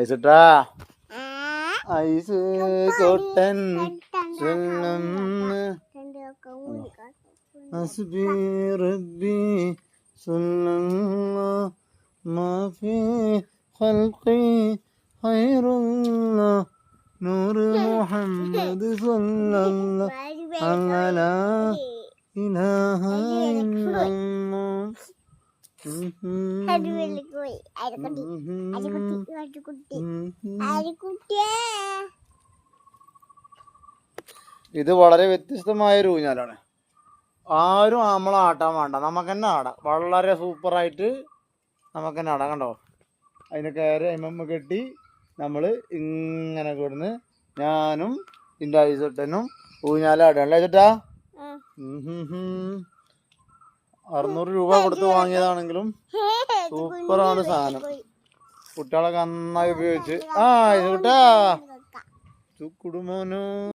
ഐസിട്ടാ ice Kottan ഹസ്ബി റബ്ബി സല്ലല്ലാഹു മാ ഫീ ഖൽഖി ഖൈറുല്ലാഹ് നൂർ മുഹമ്മദ് സല്ലല്ലാഹു അലാ ഇലാഹ ഇല്ലല്ലാഹ്. ഇത് വളരെ വ്യത്യസ്തമായ ഒരു ഊഞ്ഞാലാണ്. ആരും നമ്മളെ ആട്ടാൻ വേണ്ട, നമുക്ക് തന്നെ ആടാം. വളരെ സൂപ്പറായിട്ട് നമുക്ക് തന്നെ ആടാം. കണ്ടോ, അതിന് കയറി അമ്മ കെട്ടി നമ്മൾ ഇങ്ങനെ കൊടുന്ന് ഞാനും ഇതിൻ്റെ ഐസട്ടനും ഊഞ്ഞാലാടാണ്. ഐസട്ടാ 600 രൂപ കൊടുത്ത് വാങ്ങിയതാണെങ്കിലും സൂപ്പറാണ് സാധനം. കുട്ടികളൊക്കെ നന്നായി ഉപയോഗിച്ച്. ഐസട്ടാ കുടുംബനു